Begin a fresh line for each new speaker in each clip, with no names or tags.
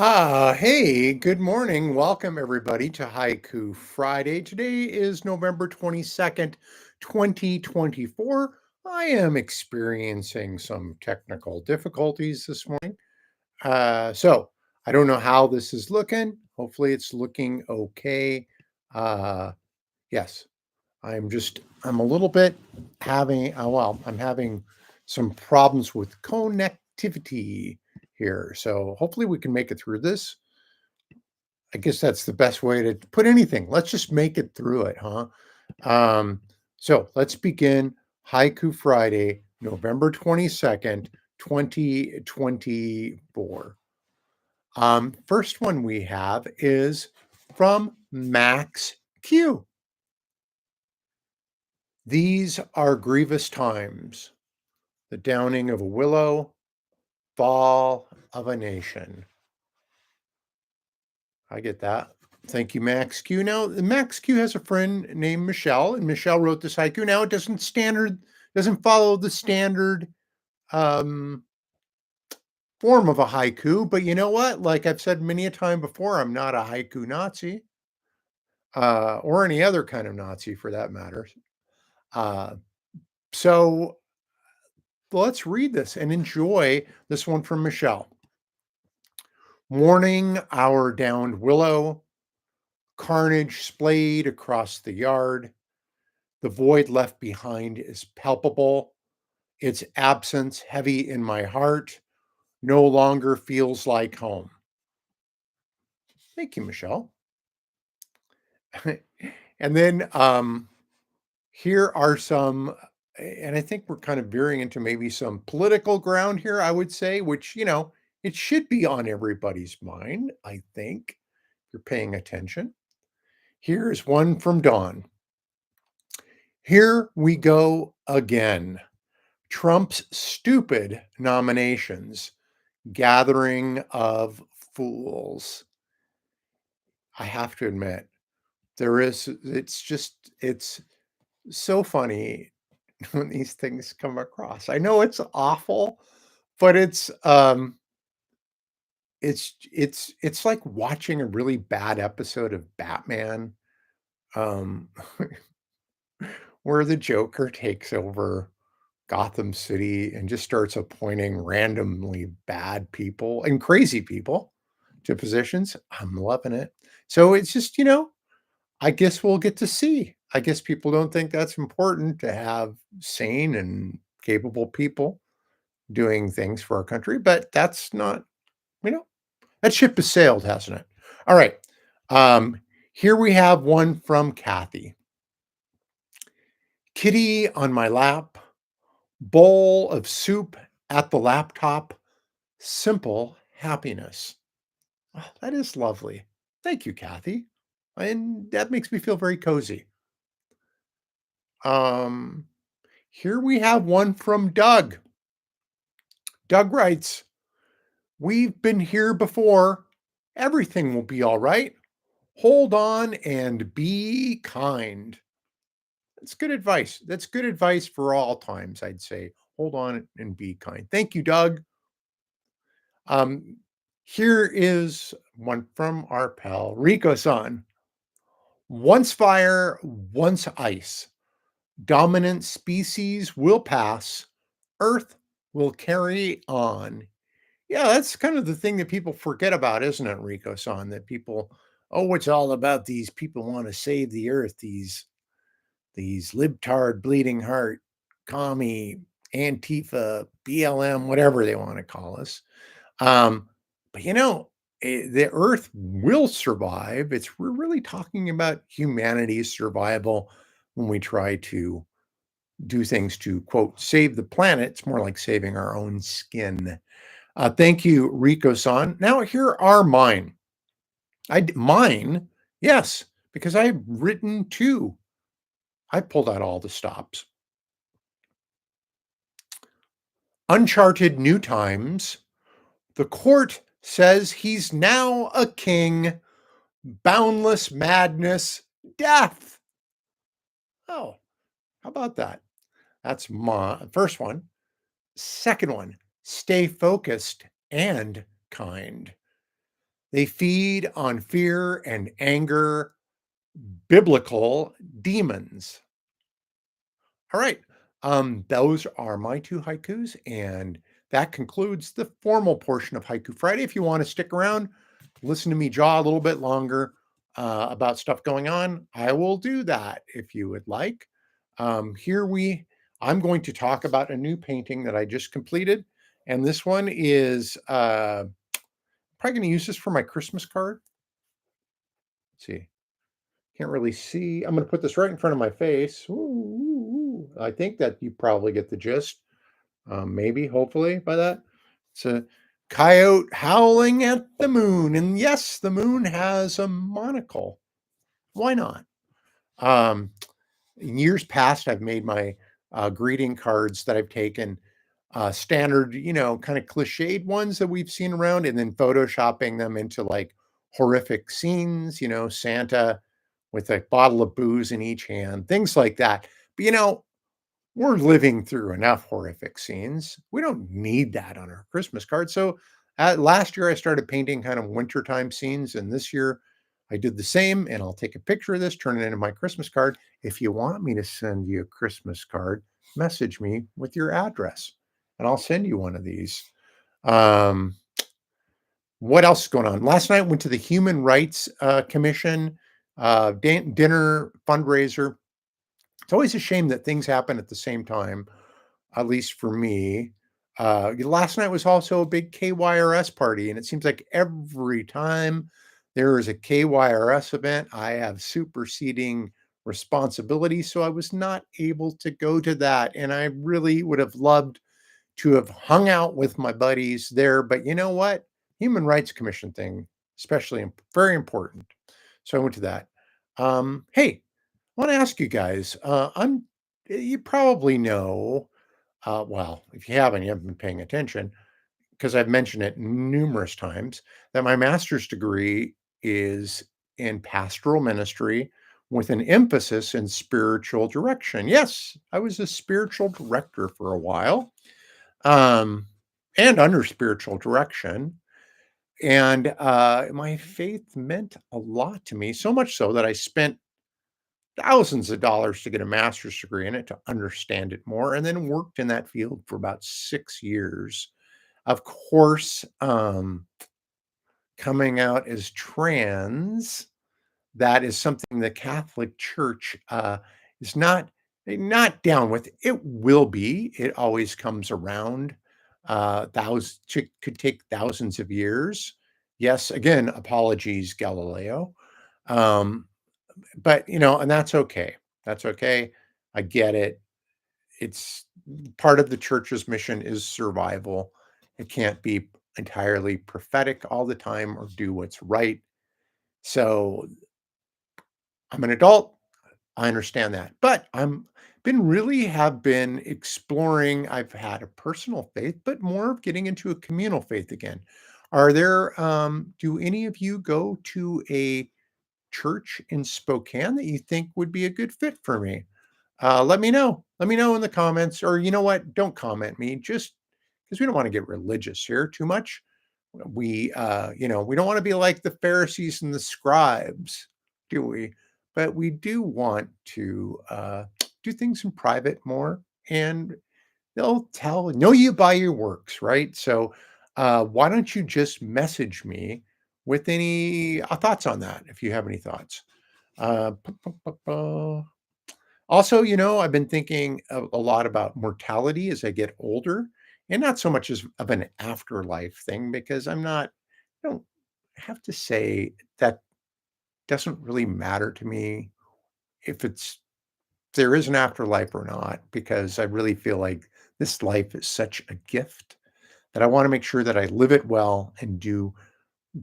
Hey, good morning. Welcome everybody to Haiku Friday. Today is November 22nd, 2024. I am experiencing some technical difficulties this morning. So I don't know how this is looking. Hopefully it's looking okay. Uh, yes, I'm a little bit I'm having some problems with connectivity here. So hopefully we can make it through this. I guess that's the best way to put anything. Let's just make it through it, huh? Um, so let's begin Haiku Friday, November 22nd, 2024. First one we have is from Max Q. These are grievous times, the downing of a willow, fall of a nation. I get that. Thank you, Max Q. Now, Max Q has a friend named Michelle, and Michelle wrote this haiku. Now, it doesn't follow the standard um, form of a haiku, but you know what? Like I've said many a time before, I'm not a haiku Nazi, or any other kind of Nazi for that matter. Uh, so let's read this and enjoy this one from Michelle. Mourning our downed willow, carnage splayed across the yard. The void left behind is palpable. Its absence heavy in my heart, no longer feels like home. Thank you, Michelle. And then here are some, and I think we're kind of veering into maybe some political ground here, I would say, which, it should be on everybody's mind, I think, if you're paying attention. Here's one from Dawn. Here we go again. Trump's stupid nominations, gathering of fools. I have to admit, it's so funny when these things come across. I know it's awful, but it's like watching a really bad episode of Batman, um, where the Joker takes over Gotham City and just starts appointing randomly bad people and crazy people to positions. I'm loving it. So it's just, I guess we'll get to see. I guess people don't think that's important to have sane and capable people doing things for our country, but that's not, you know, that ship has sailed, hasn't it? All right. Um, Here we have one from Kathy. Kitty on my lap, bowl of soup at the laptop, simple happiness. Oh, that is lovely. Thank you, Kathy. And that makes me feel very cozy. Um, Here we have one from Doug. Doug writes, we've been here before. Everything will be all right. Hold on and be kind. That's good advice. That's good advice for all times, I'd say. Hold on and be kind. Thank you, Doug. Um, Here is one from our pal Rico san. Once fire, once ice. Dominant species will pass. Earth will carry on. Yeah, that's kind of the thing that people forget about, isn't it, Rico san? That people, oh, it's all about these people want to save the earth, these libtard, bleeding heart, commie, Antifa, BLM, whatever they want to call us. Um, but the earth will survive. We're really talking about humanity's survival when we try to do things to quote save the planet. It's more like saving our own skin. Thank you, Rico san. Now here are mine. Mine, yes, because I've written two. I pulled out all the stops. Uncharted New Times. The court says he's now a king. Boundless madness, death. Oh, how about that? That's my first one. Second one, stay focused and kind. They feed on fear and anger, biblical demons. All right. Those are my two haikus, and that concludes the formal portion of Haiku Friday. If you want to stick around, listen to me jaw a little bit longer about stuff going on, I will do that if you would like. Here we, I'm going to talk about a new painting that I just completed, and this one is probably going to use this for my Christmas card. Let's see, can't really see. I'm going to put this right in front of my face. Ooh, ooh, ooh. I think that you probably get the gist. Maybe, hopefully, by that. It's a coyote howling at the moon. And yes, the moon has a monocle. Why not? Um, in years past, I've made my greeting cards that I've taken standard, kind of cliched ones that we've seen around, and then photoshopping them into like horrific scenes, Santa with a bottle of booze in each hand, things like that. But, we're living through enough horrific scenes. We don't need that on our Christmas card. So last year, I started painting kind of wintertime scenes. And this year, I did the same. And I'll take a picture of this, turn it into my Christmas card. If you want me to send you a Christmas card, message me with your address and I'll send you one of these. Um, what else is going on? Last night, went to the Human Rights Commission dinner fundraiser. It's always a shame that things happen at the same time, at least for me. Last night was also a big KYRS party, and it seems like every time there is a KYRS event, I have superseding responsibility. So I was not able to go to that. And I really would have loved to have hung out with my buddies there. But you know what? Human Rights Commission thing, especially very important. So I went to that. Hey, I want to ask you guys. You probably know. Well, if you haven't been paying attention because I've mentioned it numerous times that my master's degree is in pastoral ministry with an emphasis in spiritual direction. Yes, I was a spiritual director for a while, um, and under spiritual direction. And my faith meant a lot to me, so much so that I spent thousands of dollars to get a master's degree in it to understand it more, and then worked in that field for about 6 years. Of course, coming out as trans, that is something the Catholic Church is not down with. It will be. It always comes around. Could take thousands of years. Yes, again, apologies, Galileo. Um, but and that's okay. That's okay. I get it. It's part of the church's mission is survival. It can't be entirely prophetic all the time or do what's right. So I'm an adult. I understand that. But have been exploring. I've had a personal faith, but more of getting into a communal faith again. Do any of you go to a church in Spokane that you think would be a good fit for me? Let me know. Let me know in the comments, or you know what? Don't comment me, just because we don't want to get religious here too much. We don't want to be like the Pharisees and the scribes, do we? But we do want to do things in private more, and they'll know you by your works, right? So, why don't you just message me with any thoughts on that if you have any thoughts? Uh, Also, I've been thinking a lot about mortality as I get older, and not so much as of an afterlife thing because I don't have to say that doesn't really matter to me if there is an afterlife or not, because I really feel like this life is such a gift that I want to make sure that I live it well and do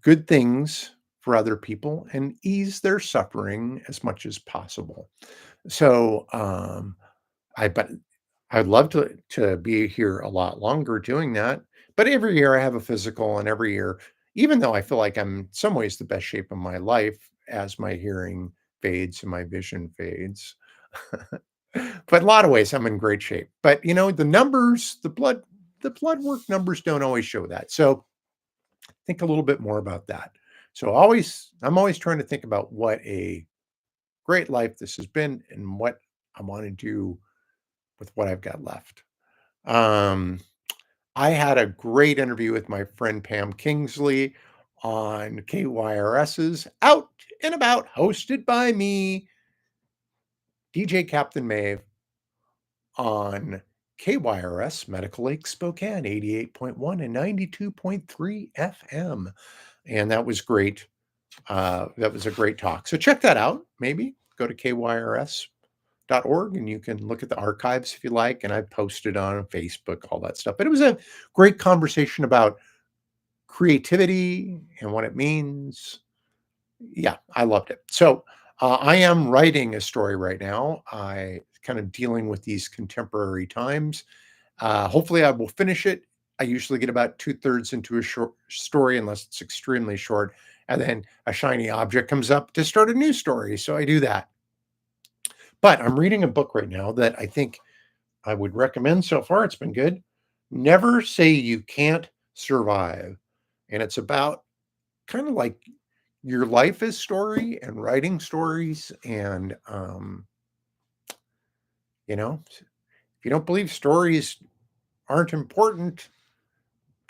good things for other people and ease their suffering as much as possible. So, but I'd love to be here a lot longer doing that. But every year I have a physical, and every year, even though I feel like I'm in some ways the best shape of my life as my hearing fades and my vision fades. But in a lot of ways I'm in great shape. But the numbers, the blood work numbers don't always show that. So think a little bit more about that. So I'm always trying to think about what a great life this has been and what I want to do with what I've got left. Um, I had a great interview with my friend Pam Kingsley on KYRS's Out and About, hosted by me, DJ Captain Maeve, on KYRS Medical Lake Spokane, 88.1 and 92.3 FM. And that was great. That was a great talk. So check that out. Maybe go to kyrs.org and you can look at the archives if you like. And I posted on Facebook, all that stuff. But it was a great conversation about creativity and what it means. Yeah, I loved it. So I am writing a story right now. I kind of dealing with these contemporary times. Hopefully, I will finish it. I usually get about two-thirds into a short story, unless it's extremely short, and then a shiny object comes up to start a new story. So I do that. But I'm reading a book right now that I think I would recommend so far. It's been good. Never Say You Can't Survive. And it's about kind of like your life is story and writing stories. And, if you don't believe stories aren't important,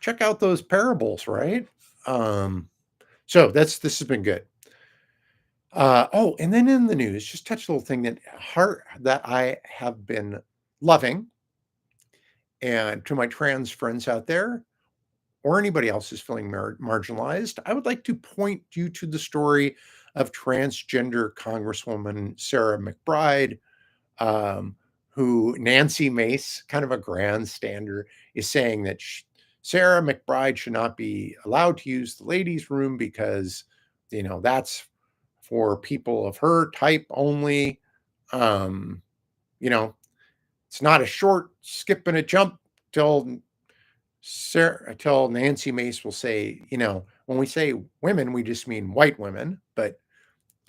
check out those parables, right? Um, so this has been good. And then in the news, just touch a little thing that I have been loving, and to my trans friends out there, or anybody else who's feeling marginalized, I would like to point you to the story of transgender Congresswoman Sarah McBride, um, who Nancy Mace, kind of a grandstander, is saying that Sarah McBride should not be allowed to use the ladies' room because, that's for people of her type only. Um, you know, it's not a short skip and a jump till till Nancy Mace will say, when we say women, we just mean white women. But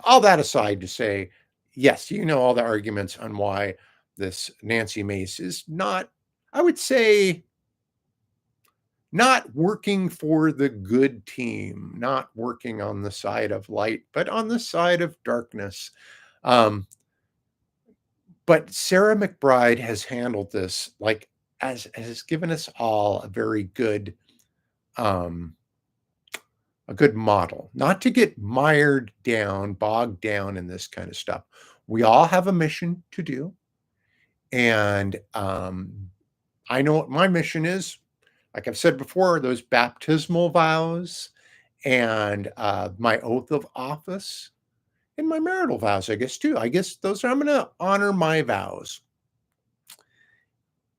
all that aside to say, yes, all the arguments on why this Nancy Mace is not, I would say, not working for the good team, not working on the side of light, but on the side of darkness. Um, but Sarah McBride has handled this like as has given us all um, a good model, not to get bogged down in this kind of stuff. We all have a mission to do. And I know what my mission is. Like I've said before, those baptismal vows and my oath of office and my marital vows, I guess, too. I guess I'm going to honor my vows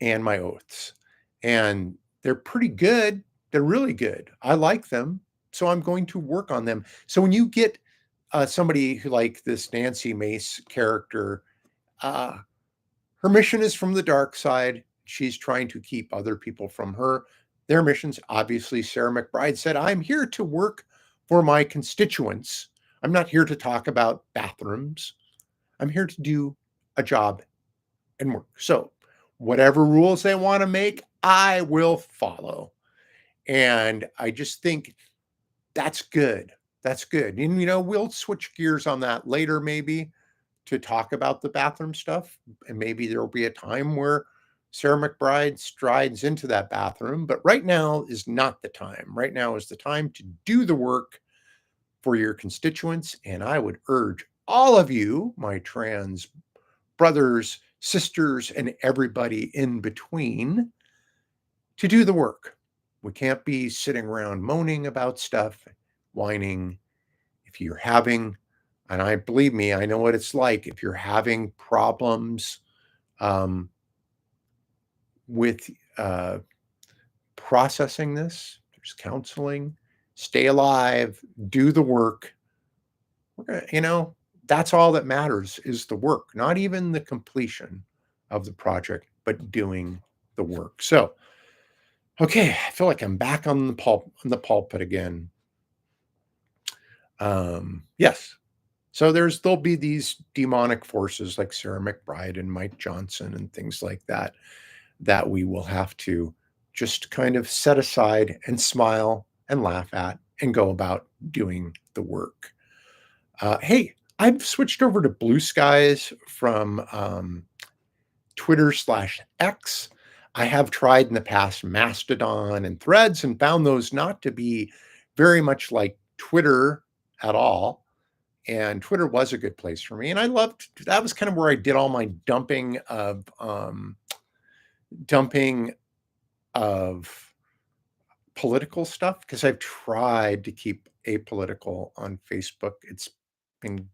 and my oaths. And they're pretty good. They're really good. I like them. So I'm going to work on them. So when you get somebody who like this Nancy Mace character, uh, her mission is from the dark side. She's trying to keep other people from her. Their missions, obviously, Sarah McBride said, I'm here to work for my constituents. I'm not here to talk about bathrooms. I'm here to do a job and work. So, whatever rules they want to make, I will follow. And I just think that's good. That's good. And, we'll switch gears on that later, maybe to talk about the bathroom stuff. And maybe there will be a time where Sarah McBride strides into that bathroom. But right now is not the time. Right now is the time to do the work for your constituents. And I would urge all of you, my trans brothers, sisters, and everybody in between, to do the work. We can't be sitting around moaning about stuff, whining. If you're having, and I believe me, I know what it's like. If you're having problems um, with processing this, there's counseling. Stay alive, do the work. That's all that matters is the work, not even the completion of the project, but doing the work. So, okay, I feel like I'm back on the pulpit again. Yes. So there'll be these demonic forces like Sarah McBride and Mike Johnson and things like that we will have to just kind of set aside and smile and laugh at and go about doing the work. Hey, I've switched over to Blue Skies from Twitter/X. I have tried in the past Mastodon and Threads and found those not to be very much like Twitter at all. And Twitter was a good place for me. And I loved that was kind of where I did all my dumping of political stuff because I've tried to keep apolitical on Facebook. It's been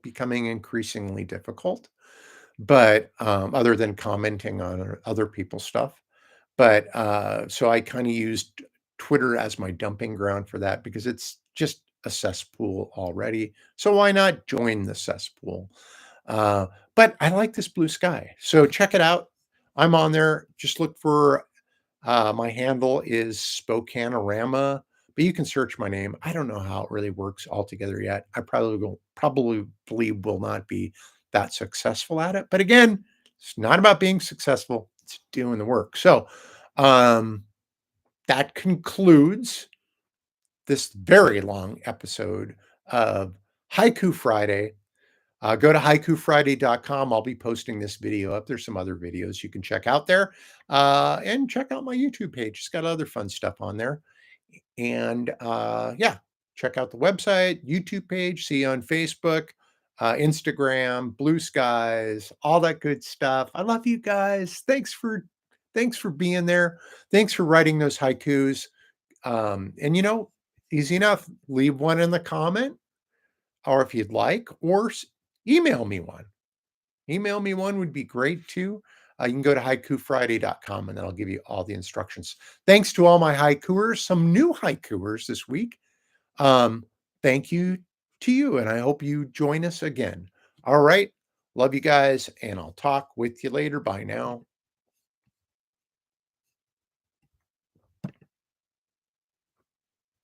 becoming increasingly difficult, but other than commenting on other people's stuff. But so I kind of used Twitter as my dumping ground for that because it's just a cesspool already. So why not join the cesspool? Uh, but I like this blue sky. So check it out. I'm on there. Just look for my handle is Spokanorama, but you can search my name. I don't know how it really works altogether yet. I probably will not be that successful at it. But again, it's not about being successful, it's doing the work. So um, that concludes this very long episode of Haiku Friday. Go to haikufriday.com. I'll be posting this video up. There's some other videos you can check out there. And check out my YouTube page. It's got other fun stuff on there. And yeah, check out the website, YouTube page, see you on Facebook, Instagram, Blue Skies, all that good stuff. I love you guys. Thanks for being there. Thanks for writing those haikus. And easy enough, leave one in the comment or if you'd like, or email me one. Email me one would be great too. You can go to haikufriday.com and that'll give you all the instructions. Thanks to all my haikuers, some new haikuers this week. Um, Thank you to you, and I hope you join us again. All right. Love you guys, and I'll talk with you later. Bye now.